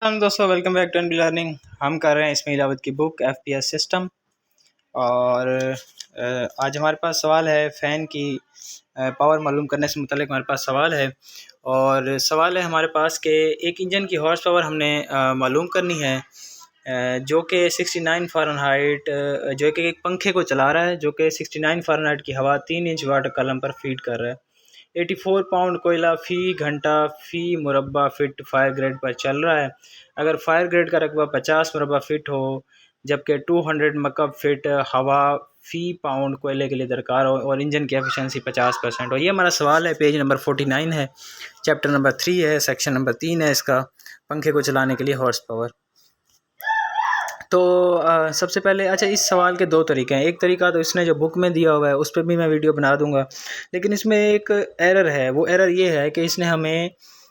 हम दोस्तों welcome back to NB learning. हम कर रहे हैं इसमें इलावत की बुक एफपीएस सिस्टम। और आज हमारे पास सवाल है फ़ैन की पावर मालूम करने से मुतल्लिक हमारे पास सवाल है। और सवाल है हमारे पास कि एक इंजन की हॉर्स पावर हमने मालूम करनी है जो कि 69 फ़ारेनहाइट जो कि एक पंखे को चला रहा है जो कि 69 फ़ारेनहाइट की हवा 3 इंच वाटर कॉलम पर फीड कर रहा है। 84 पाउंड कोयला फ़ी घंटा फ़ी मुरबा फ़िट फायर ग्रेड पर चल रहा है। अगर फायर ग्रेड का रकबा 50 मुरबा फ़िट हो जबकि 200 मकब फ़िट हवा फ़ी पाउंड कोयले के लिए दरकार हो और इंजन की एफिशिएंसी 50% हो। ये हमारा सवाल है, पेज नंबर 49 है, चैप्टर नंबर 3 है, सेक्शन नंबर 3 है इसका, पंखे को चलाने के लिए हॉर्स पावर। तो सबसे पहले अच्छा इस सवाल के दो तरीके हैं। एक तरीका तो इसने जो बुक में दिया हुआ है उस पर भी मैं वीडियो बना दूंगा, लेकिन इसमें एक एरर है। वो एरर ये है कि इसने हमें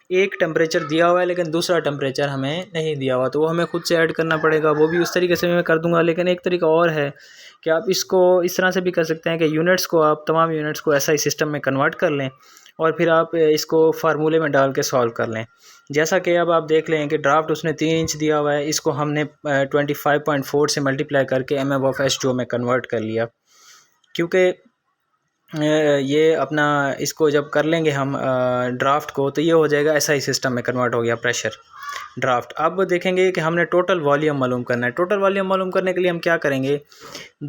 एक टेम्परेचर दिया हुआ है लेकिन दूसरा टेम्परेचर हमें नहीं दिया हुआ, तो वो हमें खुद से ऐड करना पड़ेगा। वो भी उस तरीके से मैं कर दूंगा। लेकिन एक तरीका और है कि आप इसको इस तरह से भी कर सकते हैं कि यूनिट्स को आप तमाम यूनिट्स को ऐसा ही सिस्टम में कन्वर्ट कर लें और फिर आप इसको फार्मूले में डाल के सॉल्व कर लें। जैसा कि अब आप देख लें कि ड्राफ्ट उसने 3 इंच दिया हुआ है, इसको हमने 25.4 से मल्टीप्लाई करके mm/h2 में कन्वर्ट कर लिया। क्योंकि ये अपना इसको जब कर लेंगे हम ड्राफ्ट को तो ये हो जाएगा ऐसा ही सिस्टम में कन्वर्ट हो गया प्रेशर ड्राफ्ट। अब देखेंगे कि हमने टोटल वॉल्यूम मालूम करना है। टोटल वॉल्यूम मालूम करने के लिए हम क्या करेंगे,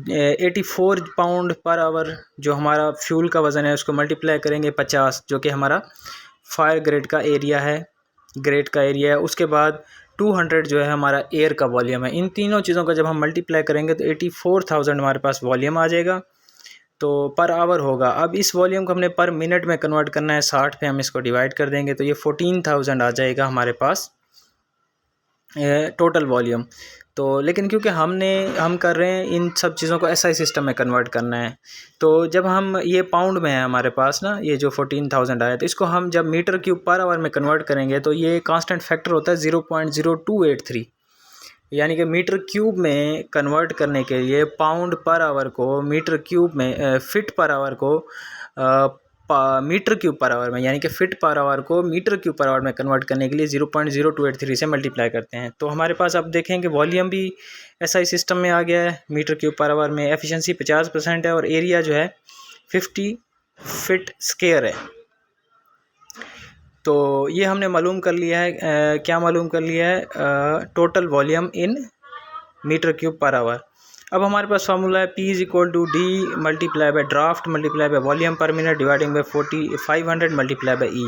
84 पाउंड पर आवर जो हमारा फ्यूल का वज़न है उसको मल्टीप्लाई करेंगे 50 जो कि हमारा फायर ग्रेड का एरिया है, उसके बाद 200 जो है हमारा एयर का वॉल्यूम है। इन तीनों चीज़ों का जब हम मल्टीप्लाई करेंगे तो 84,000 हमारे पास वॉल्यूम आ जाएगा, तो पर आवर होगा। अब इस वॉल्यूम को हमने पर मिनट में कन्वर्ट करना है, 60 पे हम इसको डिवाइड कर देंगे तो ये 14,000 आ जाएगा हमारे पास टोटल वॉल्यूम। तो लेकिन क्योंकि हम कर रहे हैं इन सब चीज़ों को एसआई सिस्टम में कन्वर्ट करना है, तो जब हम ये पाउंड में है हमारे पास ना, ये जो 14,000 आया, तो इसको हम जब मीटर क्यूब पर आवर में कन्वर्ट करेंगे तो ये कांस्टेंट फैक्टर होता है 0.0283, यानी कि मीटर क्यूब में कन्वर्ट करने के लिए पाउंड पर आवर को मीटर क्यूब में फिट पर आवर को मीटर क्यूब पर आवर में, यानी कि फिट पर आवर को मीटर क्यूब पर आवर में कन्वर्ट करने के लिए 0.0283 से मल्टीप्लाई करते हैं। तो हमारे पास अब देखेंगे वॉल्यूम भी ऐसा सिस्टम में आ गया है, मीटर क्यूब पर आवर में, एफिशिएंसी 50% है और एरिया जो है 50 फीट स्क्वायर है। तो ये हमने मालूम कर लिया है, क्या मालूम कर लिया है, total volume in meter cube per hour. अब हमारे पास फार्मूला है P = D multiply by draft multiply by volume per minute dividing by 500 multiply by E।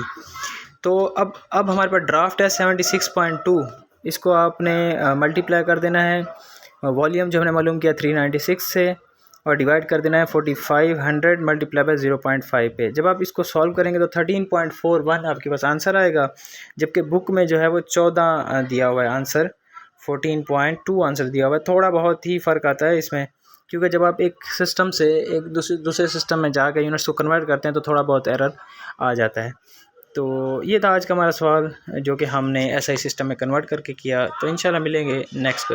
तो अब हमारे पास ड्राफ्ट है 76.2, इसको आपने मल्टीप्लाई कर देना है वॉल्यूम जो हमने मालूम किया 396 से और डिवाइड कर देना है 4500 मल्टीप्लाई बाय 0.5 पे। जब आप इसको सॉल्व करेंगे तो 13.41 आपके पास आंसर आएगा, जबकि बुक में जो है वो 14 दिया हुआ है आंसर, 14.2 आंसर दिया हुआ है। थोड़ा बहुत ही फ़र्क आता है इसमें, क्योंकि जब आप एक सिस्टम से एक दूसरे सिस्टम में जाकर यूनिट्स को कन्वर्ट करते हैं तो थोड़ा बहुत एरर आ जाता है। तो ये था आज का हमारा सवाल जो कि हमने ऐसा ही सिस्टम में कन्वर्ट करके किया। तो इंशाल्लाह मिलेंगे नेक्स्ट क्वेश्चन।